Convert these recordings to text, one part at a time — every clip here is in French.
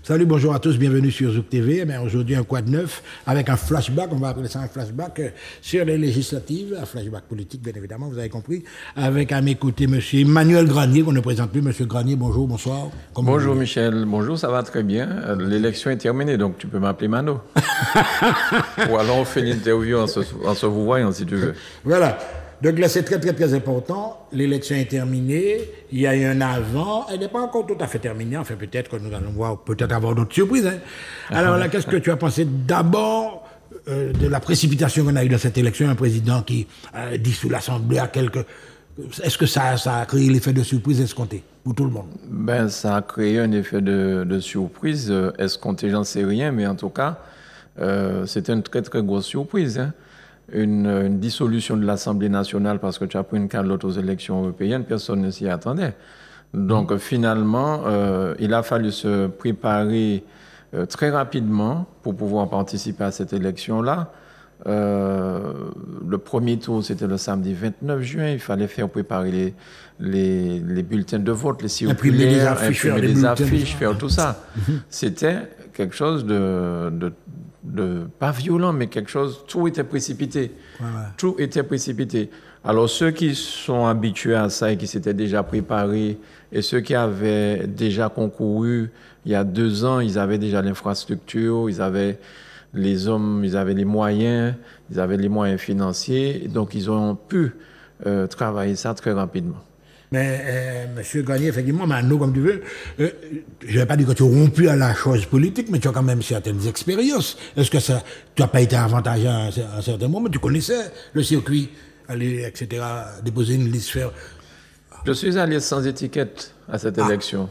Salut, bonjour à tous, bienvenue sur Zouk TV. Aujourd'hui, un quoi de neuf avec un flashback, on va appeler ça un flashback sur les législatives, un flashback politique, bien évidemment, vous avez compris, avec à mes côtés M. Emmanuel Granier, qu'on ne présente plus. M. Granier, bonjour, bonsoir. Bonjour Michel, bonjour, ça va très bien. L'élection est terminée, donc tu peux m'appeler Mano. Ou alors on fait l'interview en se vous voyant, si tu veux. Voilà. Donc là, c'est très, très, très important. L'élection est terminée. Il y a eu un avant. Elle n'est pas encore tout à fait terminée. Enfin, peut-être que nous allons voir, peut-être avoir d'autres surprises. Hein. Alors là, qu'est-ce que tu as pensé d'abord de la précipitation qu'on a eue dans cette élection? Un président qui dissout l'Assemblée à quelques... Est-ce que ça a créé l'effet de surprise escompté pour tout le monde? Ben, ça a créé un effet de surprise escompté, j'en sais rien, mais en tout cas, c'était une très, très grosse surprise. Hein. Une dissolution de l'Assemblée nationale parce que tu as pris une calotte aux élections européennes, personne ne s'y attendait. Donc finalement, il a fallu se préparer très rapidement pour pouvoir participer à cette élection-là. Le premier tour, c'était le samedi 29 juin. Il fallait faire préparer les bulletins de vote, les circulaires, imprimer des affiches, faire tout ça. C'était quelque chose de pas violent, mais quelque chose, tout était précipité. Ouais. Tout était précipité. Alors, ceux qui sont habitués à ça et qui s'étaient déjà préparés, et ceux qui avaient déjà concouru il y a 2 ans, ils avaient déjà l'infrastructure, ils avaient les hommes, ils avaient les moyens financiers, donc ils ont pu travailler ça très rapidement. Mais, M. Granier, effectivement, Mano, comme tu veux, je ne vais pas dire que tu es rompu à la chose politique, mais tu as quand même certaines expériences. Est-ce que ça, tu n'as pas été avantagé à un certain moment? Tu connaissais le circuit, aller, etc., déposer une liste, faire... Je suis allé sans étiquette à cette élection.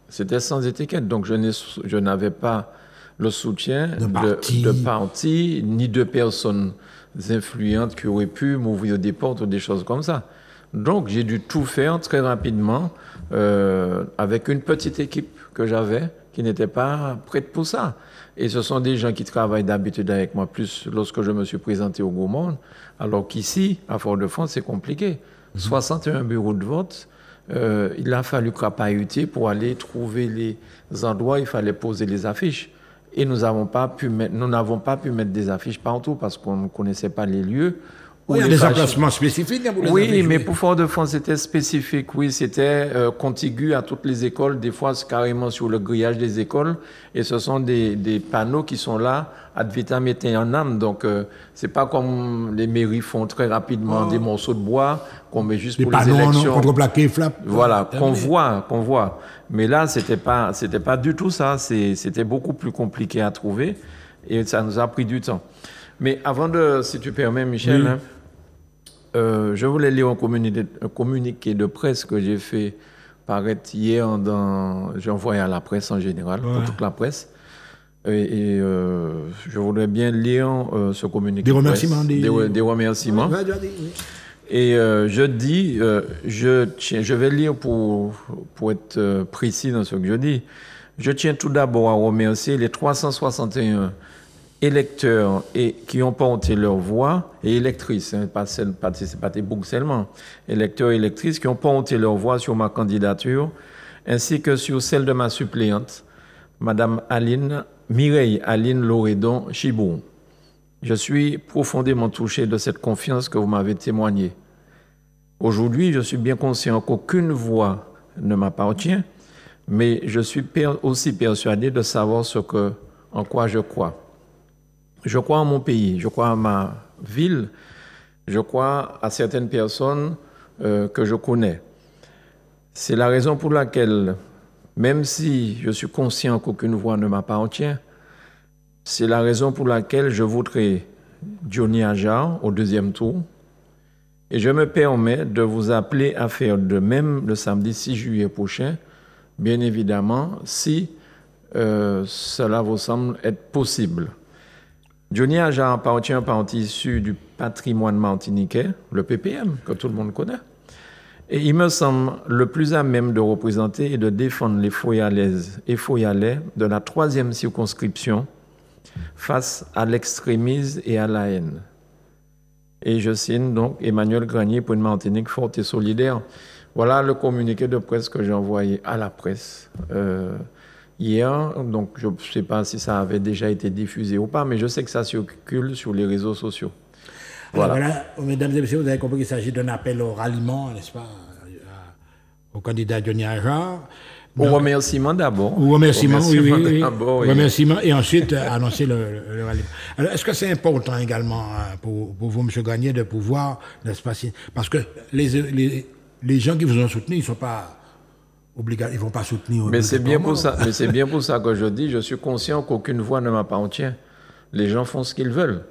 C'était sans étiquette, donc je n'avais pas le soutien de parti, ni de personnes influentes qui auraient pu m'ouvrir des portes ou des choses comme ça. Donc, j'ai dû tout faire très rapidement avec une petite équipe que j'avais qui n'était pas prête pour ça. Et ce sont des gens qui travaillent d'habitude avec moi, plus lorsque je me suis présenté au Gros Monde, alors qu'ici, à Fort-de-France, c'est compliqué. 61 bureaux de vote, il a fallu crapahuter pour aller trouver les endroits où il fallait poser les affiches. Et nous n'avons pas pu mettre des affiches partout parce qu'on ne connaissait pas les lieux. Il y a des emplacements spécifiques pour les Oui, mais pour Fort-de-France, c'était spécifique. Oui, c'était contigu à toutes les écoles. Des fois, c'est carrément sur le grillage des écoles. Et ce sont des panneaux qui sont là, ad vitam aeternam. Donc, c'est pas comme les mairies font très rapidement des morceaux de bois qu'on met juste pour les élections. Contreplaqué, flap. Voilà, qu'on voit. Mais là, c'était pas du tout ça. C'était beaucoup plus compliqué à trouver. Et ça nous a pris du temps. Mais avant si tu permets, Michel, oui. Hein, je voulais lire un communiqué de presse que j'ai fait paraître hier, j'ai envoyé à la presse en général, pour toute la presse. Et je voudrais bien lire ce communiqué. Des remerciements. Des remerciements. Oui. Et je vais lire pour être précis dans ce que je dis. Je tiens tout d'abord à remercier les 361 électeurs qui ont porté leur voix, et électrices, hein, pas des boucs seulement, électeurs et électrices qui ont porté leur voix sur ma candidature, ainsi que sur celle de ma suppléante, Madame Mireille Aline Loredon Chibou. Je suis profondément touché de cette confiance que vous m'avez témoignée. Aujourd'hui, je suis bien conscient qu'aucune voix ne m'appartient, mais je suis aussi persuadé de savoir en quoi je crois. Je crois en mon pays, je crois à ma ville, je crois à certaines personnes que je connais. C'est la raison pour laquelle, même si je suis conscient qu'aucune voix ne m'appartient, c'est la raison pour laquelle je voterai Johnny Ajar au 2e tour. Et je me permets de vous appeler à faire de même le samedi 6 juillet prochain, bien évidemment, si cela vous semble être possible. Johnny Ajar appartient à un parti issu du patrimoine martiniquais, le PPM, que tout le monde connaît. Et il me semble le plus à même de représenter et de défendre les Foyalaises et Foyalais de la 3e circonscription face à l'extrémisme et à la haine. Et je signe donc Emmanuel Granier pour une Martinique forte et solidaire. Voilà le communiqué de presse que j'ai envoyé à la presse hier, donc je ne sais pas si ça avait déjà été diffusé ou pas, mais je sais que ça circule sur les réseaux sociaux. Alors voilà, mesdames et messieurs, vous avez compris qu'il s'agit d'un appel au ralliement, n'est-ce pas, au candidat Johnny Ajar. Au remerciement d'abord. Au remerciement, oui. D'abord, oui. Remerciement et ensuite annoncer le ralliement. Alors, est-ce que c'est important également pour vous, M. Gagné, de pouvoir, n'est-ce pas, parce que les gens qui vous ont soutenu, ils ne sont pas obligatoires, ils ne vont pas soutenir. Mais c'est bien pour ça. Mais c'est bien pour ça que je dis, je suis conscient qu'aucune voix ne m'appartient. Les gens font ce qu'ils veulent.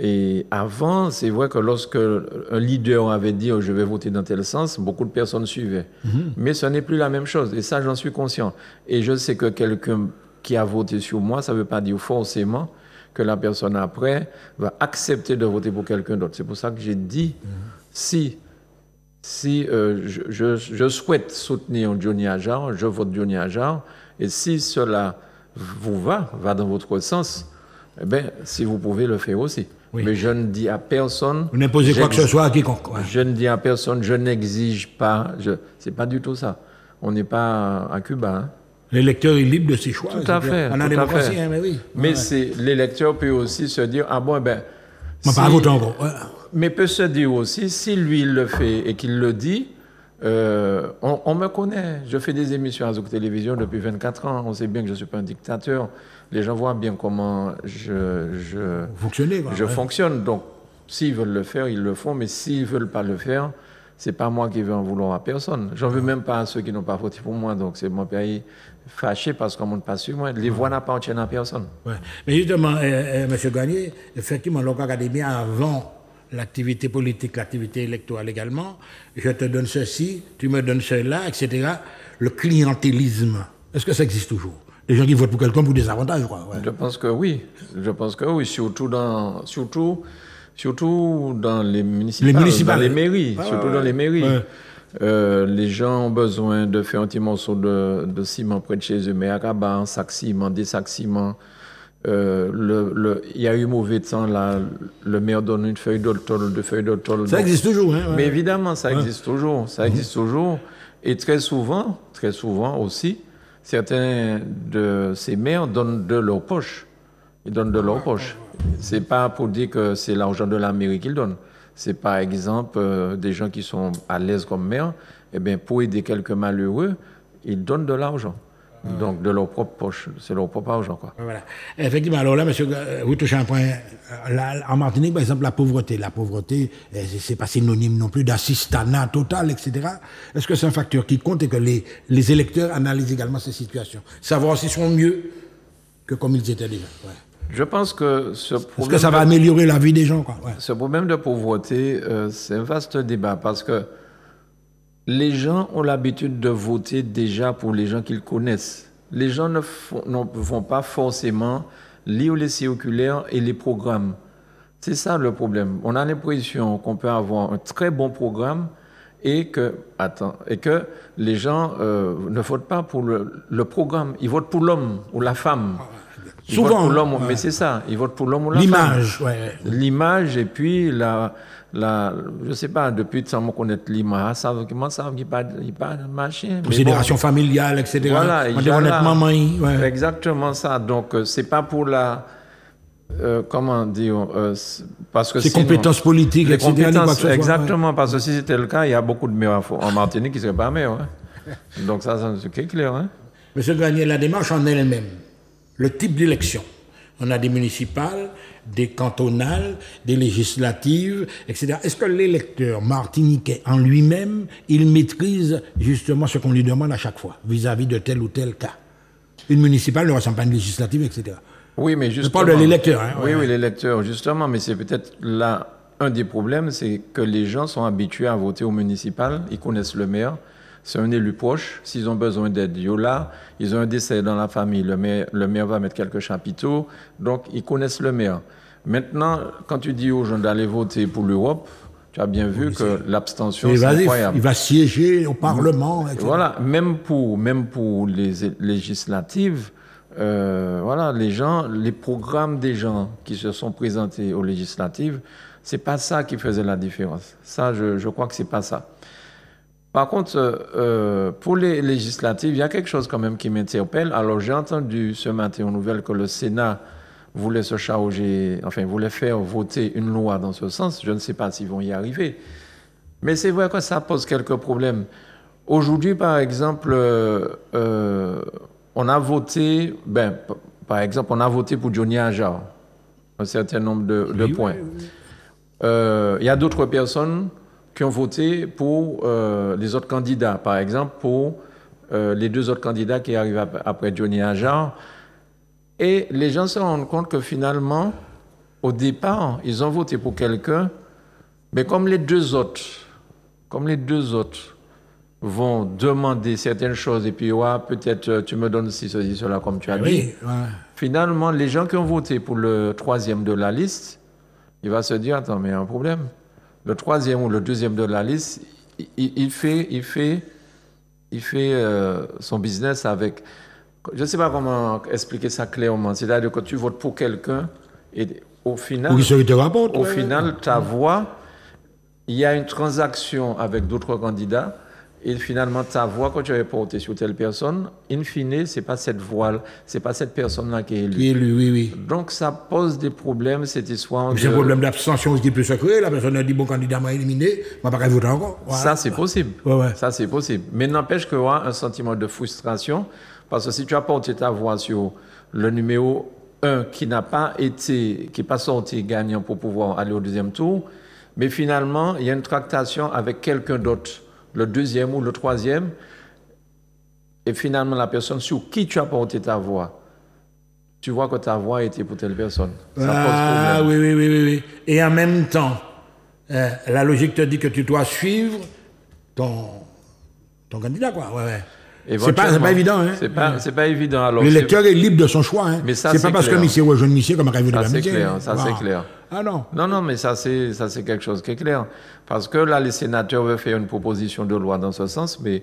Et avant, c'est vrai que lorsque un leader avait dit oh, je vais voter dans tel sens, beaucoup de personnes suivaient. Mais ce n'est plus la même chose. Et ça, j'en suis conscient. Et je sais que quelqu'un qui a voté sur moi, ça ne veut pas dire forcément que la personne après va accepter de voter pour quelqu'un d'autre. C'est pour ça que j'ai dit, si je souhaite soutenir Johnny Ajar, je vote Johnny Ajar. Et si cela vous va dans votre sens, eh bien, si vous pouvez le faire aussi. Oui. Mais je ne dis à personne... Vous n'imposez quoi que ce soit à quiconque. Ouais. Je ne dis à personne, je n'exige pas. C'est pas du tout ça. On n'est pas à Cuba. Hein. L'électeur est libre de ses choix. Tout à fait. En démocratie, hein, mais oui. Mais l'électeur peut aussi se dire, ah bon, ben... pas voter encore. Ouais. Mais peut se dire aussi, si lui il le fait et qu'il le dit, on me connaît. Je fais des émissions à Zouk Télévision depuis 24 ans. On sait bien que je ne suis pas un dictateur. Les gens voient bien comment je fonctionne. Donc, s'ils veulent le faire, ils le font. Mais s'ils ne veulent pas le faire, ce n'est pas moi qui vais en vouloir à personne. J'en veux même pas à ceux qui n'ont pas voté pour moi. Donc, c'est mon pays fâché parce qu'on ne monte pas sur moi. Les voix n'appartiennent à personne. Ouais. Mais justement, M. Gagné, effectivement, l'Oka Académie, avant l'activité politique, l'activité électorale également, je te donne ceci, tu me donnes cela, etc. Le clientélisme, est-ce que ça existe toujours? Les gens qui votent pour quelqu'un pour des avantages, je crois. Ouais. Je pense que oui. Surtout dans les municipales, dans les mairies. Dans les mairies. Ouais. Les gens ont besoin de faire un petit morceau de ciment près de chez eux, mais à Rabat, un sac ciment, des sacs ciment. Il y a eu mauvais temps, là, le maire donne une feuille d'autol, deux feuilles d'autol. Ça existe toujours, hein? Ouais. Mais évidemment, ça existe toujours. Ça existe toujours. Et très souvent aussi, certains de ces maires donnent de leur poche. Ils donnent de leur poche. C'est pas pour dire que c'est l'argent de la mairie qu'ils donnent. C'est par exemple des gens qui sont à l'aise comme maire, eh bien, pour aider quelques malheureux, ils donnent de l'argent. Donc, de leur propre poche. C'est leur propre argent, quoi. Voilà. Effectivement. Alors là, monsieur, vous touchez un point. Là, en Martinique, par exemple, la pauvreté, c'est pas synonyme non plus d'assistanat total, etc. Est-ce que c'est un facteur qui compte et que les électeurs analysent également ces situations? Savoir s'ils sont mieux que comme ils étaient déjà. Ouais. Je pense que ce problème... Est-ce que ça va améliorer la vie des gens, quoi? Ouais. Ce problème de pauvreté, c'est un vaste débat parce que les gens ont l'habitude de voter déjà pour les gens qu'ils connaissent. Les gens ne vont pas forcément lire les circulaires et les programmes. C'est ça le problème. On a l'impression qu'on peut avoir un très bon programme et que les gens ne votent pas pour le programme. Ils votent pour l'homme ou la femme. Ils votent pour l'homme, mais c'est ça. Ils votent pour l'homme ou la femme. L'image, ouais. L'image et puis je sais pas, depuis sans me connaître l'image, ça veut qu'il pas machin. Considération familiale, etc. Voilà, maman, ouais. Exactement ça. Donc, c'est pas pour la... comment dire parce que c'est compétences politiques, etc. Exactement, parce que si c'était le cas, il y a beaucoup de maires en Martinique qui ne seraient pas maires. Hein. Donc, ça c'est clair. Hein. Monsieur Gagné, la démarche en elle-même, le type d'élection. On a des municipales, des cantonales, des législatives, etc. Est-ce que l'électeur martiniquais en lui-même, il maîtrise justement ce qu'on lui demande à chaque fois, vis-à-vis de tel ou tel cas? Une municipale ne ressemble pas à une législative, etc. Oui, mais justement... Je parle de l'électeur. Hein, oui, l'électeur, justement, mais c'est peut-être là un des problèmes, c'est que les gens sont habitués à voter au municipal, ils connaissent le maire, c'est un élu proche. S'ils ont besoin d'aide, ils ont un décès dans la famille, le maire va mettre quelques chapiteaux. Donc, ils connaissent le maire. Maintenant, quand tu dis aux gens d'aller voter pour l'Europe, tu as bien vu que l'abstention, c'est incroyable. Il va siéger au Parlement, etc. Voilà, même pour les législatives, les gens, les programmes des gens qui se sont présentés aux législatives, c'est pas ça qui faisait la différence. Ça, je crois que c'est pas ça. Par contre, pour les législatives, il y a quelque chose quand même qui m'interpelle. Alors, j'ai entendu ce matin aux nouvelles que le Sénat voulait se charger, enfin, voulait faire voter une loi dans ce sens. Je ne sais pas s'ils vont y arriver. Mais c'est vrai que ça pose quelques problèmes. Aujourd'hui, par exemple, on a voté, par exemple, on a voté pour Johnny Ajar, un certain nombre de points. Il y a d'autres personnes qui ont voté pour les autres candidats. Par exemple, pour les deux autres candidats qui arrivent après Johnny Ajar. Et les gens se rendent compte que finalement, au départ, ils ont voté pour quelqu'un, mais comme les deux autres vont demander certaines choses et puis peut-être tu me donnes ceci, cela, comme tu as dit. Ouais. Finalement, les gens qui ont voté pour le troisième de la liste, il va se dire, attends, mais il y a un problème. Le troisième ou le deuxième de la liste, il fait son business avec... Je ne sais pas comment expliquer ça clairement. C'est-à-dire que tu votes pour quelqu'un et au final, ta voix, il y a une transaction avec d'autres candidats et finalement ta voix, quand tu avais porté sur telle personne, in fine, ce n'est pas cette voix, c'est pas cette personne-là qui est élue. Qui est élu, oui. Donc ça pose des problèmes, cette histoire. C'est un problème d'abstention qui peut se créer. La personne a dit, bon, candidat m'a éliminé, je ne vais pas voter encore. Voilà. Ça, c'est possible. Ouais. Ça, c'est possible. Mais n'empêche qu'il y aura un sentiment de frustration parce que si tu as porté ta voix sur le numéro 1 qui n'est pas sorti gagnant pour pouvoir aller au deuxième tour, mais finalement, il y a une tractation avec quelqu'un d'autre, le deuxième ou le troisième, et finalement, la personne sur qui tu as porté ta voix, tu vois que ta voix était pour telle personne. Ça pose problème. Oui. Et en même temps, la logique te dit que tu dois suivre ton candidat, quoi. Ouais. C'est pas évident, hein. C'est pas évident. Alors, l'électeur est libre de son choix, hein. Mais ça, c'est pas parce que monsieur ou jeune monsieur comme arrive de la métier. Ça, c'est clair. Ah non. Non, mais ça, c'est quelque chose qui est clair. Parce que là, les sénateurs veulent faire une proposition de loi dans ce sens, mais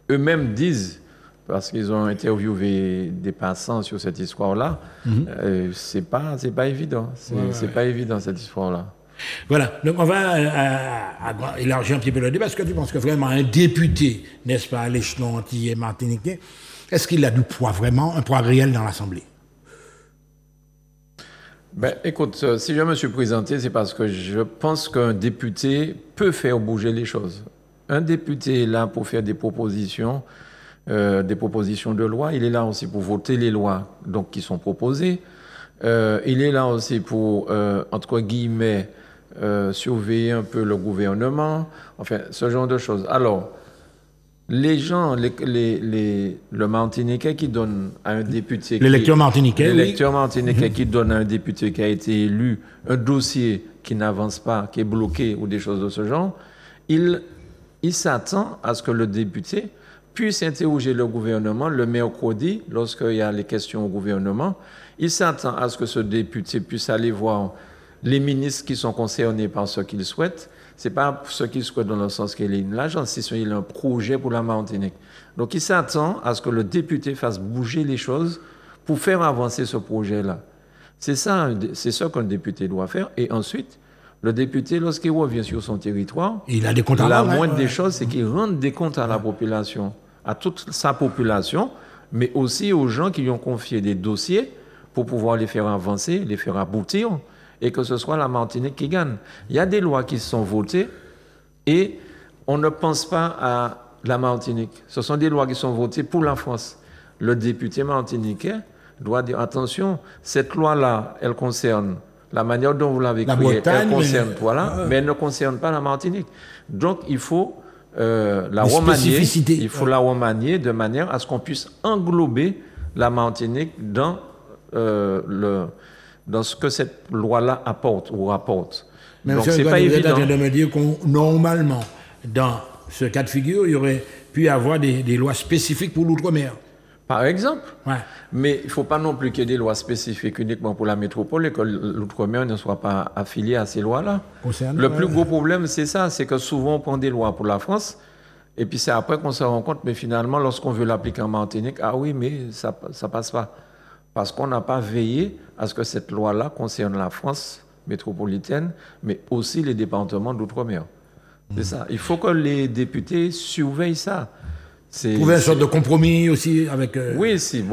eux-mêmes disent, parce qu'ils ont interviewé des passants sur cette histoire-là, c'est pas évident. C'est pas évident, cette histoire-là. Voilà, donc on va élargir un petit peu le débat. Est-ce que tu penses que vraiment un député, n'est-ce pas, à l'échelon antillais martiniquais, est-ce qu'il a du poids vraiment, un poids réel dans l'Assemblée? Écoute, si je me suis présenté, c'est parce que je pense qu'un député peut faire bouger les choses. Un député est là pour faire des propositions de loi. Il est là aussi pour voter les lois donc, qui sont proposées. Il est là aussi pour, entre guillemets, surveiller un peu le gouvernement, enfin, ce genre de choses. Alors, les gens, le Martiniquais qui donne à un député... L'électeur martiniquais, qui donne à un député qui a été élu un dossier qui n'avance pas, qui est bloqué ou des choses de ce genre, il s'attend à ce que le député puisse interroger le gouvernement le mercredi, lorsqu'il y a les questions au gouvernement. Il s'attend à ce que ce député puisse aller voir les ministres qui sont concernés par ce qu'il souhaite. Ce n'est pas ce qu'il souhaite dans le sens qu'il est une agence, c'est il a un projet pour la Martinique. Donc il s'attend à ce que le député fasse bouger les choses pour faire avancer ce projet-là. C'est ça qu'un député doit faire. Et ensuite, le député, lorsqu'il revient sur son territoire, il a des comptes à la moindre des choses, c'est qu'il rende des comptes à la population, à toute sa population, mais aussi aux gens qui lui ont confié des dossiers pour pouvoir les faire avancer, les faire aboutir, et que ce soit la Martinique qui gagne. Il y a des lois qui sont votées et on ne pense pas à la Martinique. Ce sont des lois qui sont votées pour la France. Le député martiniquais doit dire, attention, cette loi-là, elle concerne la manière dont vous l'avez créée, elle concerne mais elle ne concerne pas la Martinique. Donc, il faut la remanier de manière à ce qu'on puisse englober la Martinique dans ce que cette loi-là apporte ou rapporte. Mais donc, c'est pas évident. Vous êtes en train de me dire qu'on, normalement, dans ce cas de figure, il y aurait pu y avoir des lois spécifiques pour l'outre-mer. Par exemple. Ouais. Mais il ne faut pas non plus qu'il y ait des lois spécifiques uniquement pour la métropole et que l'outre-mer ne soit pas affilié à ces lois-là. Le plus gros problème, c'est ça, c'est que souvent on prend des lois pour la France et puis c'est après qu'on se rend compte, mais finalement, lorsqu'on veut l'appliquer en Martinique, ah oui, mais ça passe pas. Parce qu'on n'a pas veillé à ce que cette loi-là concerne la France métropolitaine, mais aussi les départements d'outre-mer. C'est ça. Il faut que les députés surveillent ça. Trouver une sorte de compromis aussi avec... Oui, s'il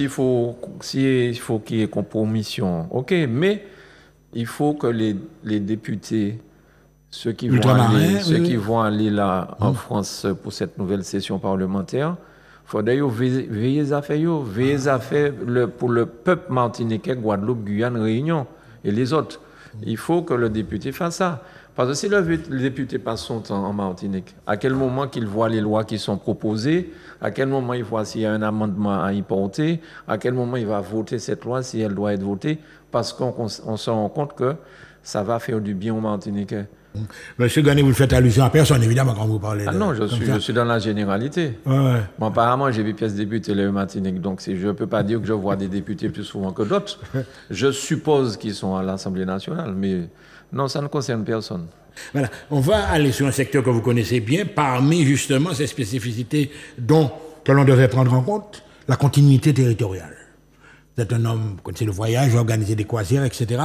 faut qu'il y ait compromission, ok, mais il faut que les députés, ceux qui vont aller là en France pour cette nouvelle session parlementaire, il faut d'ailleurs veiller les affaires, pour le peuple martiniquais, Guadeloupe, Guyane, Réunion et les autres. Il faut que le député fasse ça. Parce que si le député passe son temps en Martinique, à quel moment qu'il voit les lois qui sont proposées, à quel moment il voit s'il y a un amendement à y porter, à quel moment il va voter cette loi si elle doit être votée, parce qu'on se rend compte que ça va faire du bien aux Martiniquais. Monsieur Gagné, vous ne faites allusion à personne, évidemment, quand vous parlez. Ah non, je suis dans la généralité. Ouais. Bon, apparemment, j'ai vu pièces députés les Martinique, donc je ne peux pas dire que je vois des députés plus souvent que d'autres. Je suppose qu'ils sont à l'Assemblée nationale, mais non, ça ne concerne personne. Voilà. On va aller sur un secteur que vous connaissez bien, parmi justement ces spécificités que l'on devait prendre en compte, la continuité territoriale. Vous êtes un homme, vous connaissez le voyage, vous organisez des croisières, etc.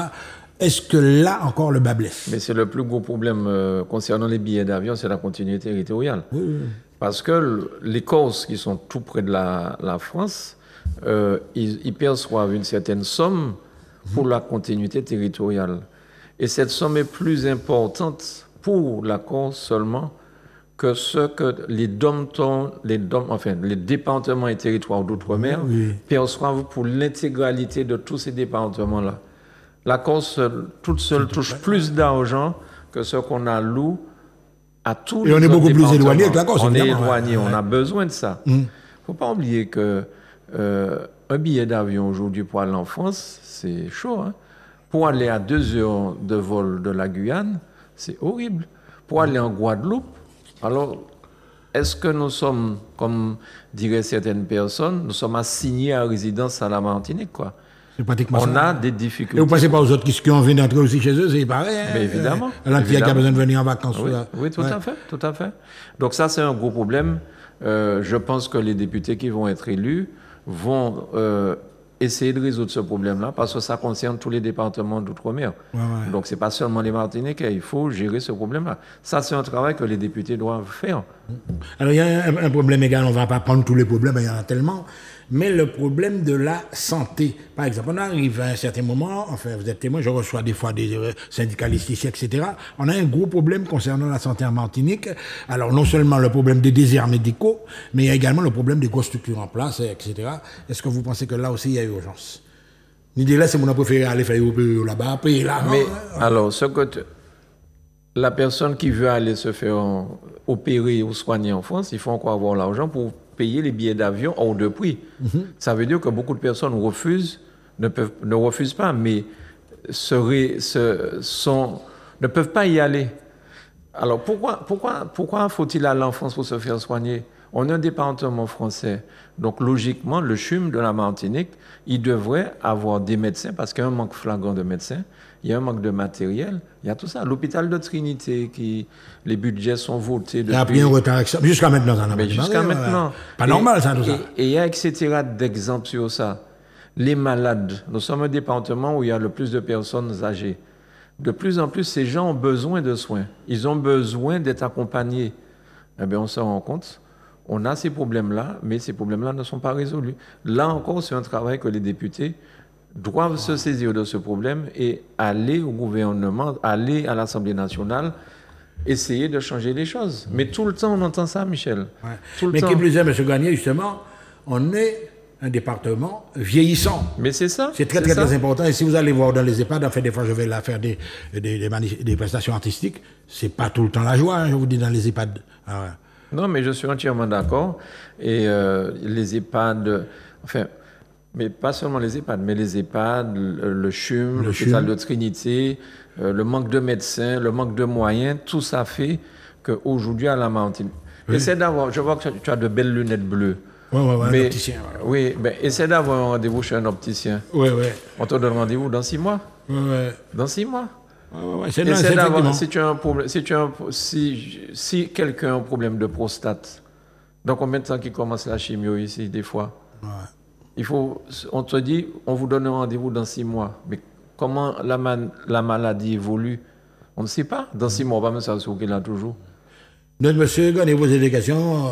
Est-ce que là encore le bas blesse? Mais c'est le plus gros problème concernant les billets d'avion, c'est la continuité territoriale. Oui. Parce que les Corses qui sont tout près de la France, ils perçoivent une certaine somme pour la continuité territoriale. Et cette somme est plus importante pour la Corse seulement que ce que les départements et territoires d'outre-mer perçoivent pour l'intégralité de tous ces départements-là. La Corse toute seule touche plus d'argent que ce qu'on alloue à tous les autres départements. Et on est beaucoup plus éloigné que la Corse. On est éloigné, on a besoin de ça. Il ne faut pas oublier que un billet d'avion aujourd'hui pour aller en France, c'est chaud. Hein? Pour aller à 2 heures de vol de la Guyane, c'est horrible. Pour aller en Guadeloupe, alors est-ce que nous sommes, comme diraient certaines personnes, nous sommes assignés à résidence à la Martinique, quoi? C'est pratiquement on a des difficultés. Et vous ne pensez pas aux autres qui ont envie d'entrer aussi chez eux, c'est pareil. Mais évidemment. L'Antillais qui a besoin de venir en vacances. Oui, tout à fait. Donc ça, c'est un gros problème. Je pense que les députés qui vont être élus vont essayer de résoudre ce problème-là parce que ça concerne tous les départements d'outre-mer. Donc ce n'est pas seulement les Martiniquais, il faut gérer ce problème-là. Ça, c'est un travail que les députés doivent faire. Alors il y a un problème égal, on ne va pas prendre tous les problèmes, il y en a tellement. Mais le problème de la santé, par exemple, on arrive à un certain moment, enfin vous êtes témoin, je reçois des fois des syndicalistes ici, etc. On a un gros problème concernant la santé en Martinique. Alors non seulement le problème des déserts médicaux, mais il y a également le problème des grosses structures en place, etc. Est-ce que vous pensez que là aussi il y a urgence? L'idée là, c'est qu'on a préféré aller faire là-bas, payer là. Mais alors, la personne qui veut aller se faire opérer ou soigner en France, il faut encore avoir l'argent pour payer les billets d'avion hors de prix. Ça veut dire que beaucoup de personnes ne refusent pas, mais ne peuvent pas y aller. Alors pourquoi faut-il aller en France pour se faire soigner? On est un département français. Donc logiquement, le CHUM de la Martinique, il devrait avoir des médecins parce qu'il y a un manque flagrant de médecins. Il y a un manque de matériel, il y a tout ça. L'hôpital de Trinité, les budgets sont votés depuis... Il a pris un retard jusqu'à maintenant. Jusqu'à maintenant. Pas normal, ça, tout ça. Et il y a etc. d'exemples sur ça. Les malades, nous sommes un département où il y a le plus de personnes âgées. De plus en plus, ces gens ont besoin de soins. Ils ont besoin d'être accompagnés. Eh bien, on se rend compte, on a ces problèmes-là, mais ces problèmes-là ne sont pas résolus. Là encore, c'est un travail que les députés doivent se saisir de ce problème et aller au gouvernement, aller à l'Assemblée nationale, essayer de changer les choses. Mais tout le temps, on entend ça, Michel. Mais qui plus est, M. Gagné, justement, on est un département vieillissant. Mais c'est ça. C'est très important. Et si vous allez voir dans les EHPAD, enfin, des fois, je vais là faire des prestations artistiques, c'est pas tout le temps la joie, hein, je vous dis, dans les EHPAD. Non, mais je suis entièrement d'accord. Et les EHPAD, enfin... Mais pas seulement les EHPAD, mais les EHPAD, le CHUM, l'hôpital de Trinité, le manque de médecins, le manque de moyens, tout ça fait qu'aujourd'hui à la Martinique... Essaie d'avoir... Je vois que tu as de belles lunettes bleues. Un opticien. Oui, mais essaie d'avoir un rendez-vous chez un opticien. On te donne rendez-vous dans 6 mois. Dans 6 mois. Essaie d'avoir... Si quelqu'un a un problème de prostate, dans combien de temps qu'il commence la chimio ici, des fois? On te dit, on vous donne un rendez-vous dans 6 mois. Mais comment la maladie évolue? On ne sait pas. Dans 6 mois, on va même savoir qu'il a toujours. Donc, monsieur, gagnez vos élégations,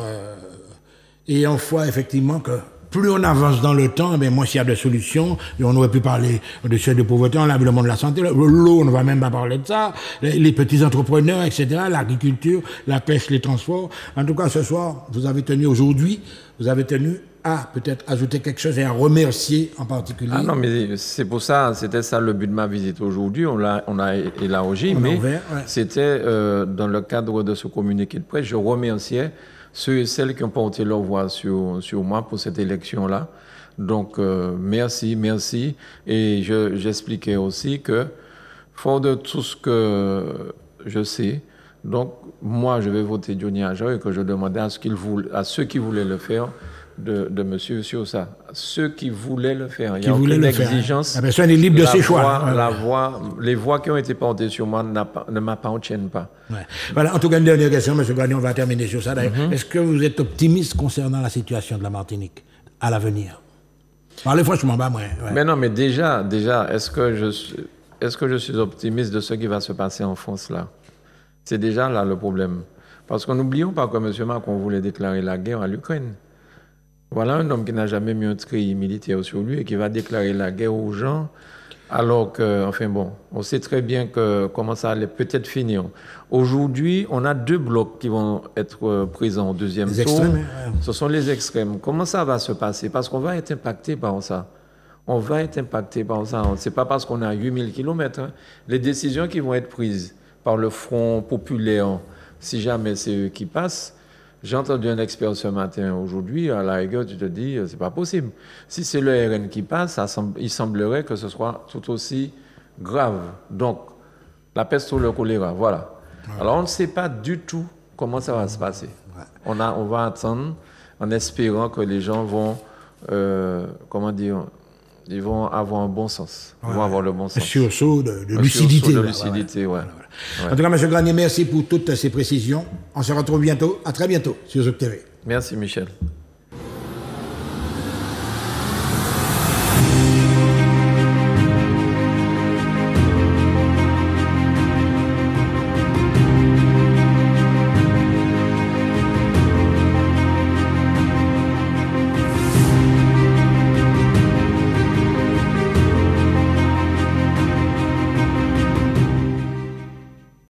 et on voit effectivement que plus on avance dans le temps, ben moins il y a de solutions. Et on aurait pu parler de seuil de pauvreté, on a vu le monde de la santé, l'eau, on ne va même pas parler de ça, les petits entrepreneurs, etc., l'agriculture, la pêche, les transports. En tout cas, ce soir, aujourd'hui, vous avez tenu à peut-être ajouter quelque chose et à remercier en particulier. Ah non, mais c'est pour ça, c'était ça le but de ma visite aujourd'hui. On a élargi, mais c'était dans le cadre de ce communiqué de presse. Je remerciais ceux et celles qui ont porté leur voix sur moi pour cette élection-là. Donc, merci. Et j'expliquais aussi que, fort de tout ce que je sais, donc, moi, je vais voter Johnny Ajo et que je demandais à ceux qui voulaient le faire de monsieur sur ça. Ceux qui voulaient le faire. Il y a aucune exigence. La personne est libre de ses choix. Les voix qui ont été portées sur moi ne m'appartiennent pas. Ouais. Voilà, en tout cas, une dernière question, M. Gagnon, on va terminer sur ça. Est-ce que vous êtes optimiste concernant la situation de la Martinique à l'avenir? Parlez franchement, moi. Ouais. Mais non, mais déjà, est-ce que je suis optimiste de ce qui va se passer en France là? C'est déjà là le problème. Parce que n'oublions pas que M. Macron voulait déclarer la guerre à l'Ukraine. Voilà un homme qui n'a jamais mis un treillis militaire sur lui et qui va déclarer la guerre aux gens, alors que, enfin bon, on sait très bien comment ça allait peut-être finir. Aujourd'hui, on a 2 blocs qui vont être présents au deuxième tour. Extrêmes, Ce sont les extrêmes. Comment ça va se passer? Parce qu'on va être impacté par ça. On ne sait pas parce qu'on a 8000 km. Les décisions qui vont être prises par le Front populaire, si jamais c'est eux qui passent. J'ai entendu un expert ce matin, aujourd'hui, à la rigueur, tu te dis, c'est pas possible. Si c'est le RN qui passe, il semblerait que ce soit tout aussi grave. Donc, la peste ou le choléra, voilà. Ouais. Alors, on ne sait pas du tout comment ça va se passer. Ouais. On va attendre en espérant que les gens vont, ils vont avoir un bon sens. Ils vont avoir le bon sens. Un sursaut de lucidité. Ouais. En tout cas, M. Granier, merci pour toutes ces précisions. On se retrouve bientôt. À très bientôt sur Zouk TV. Merci, Michel.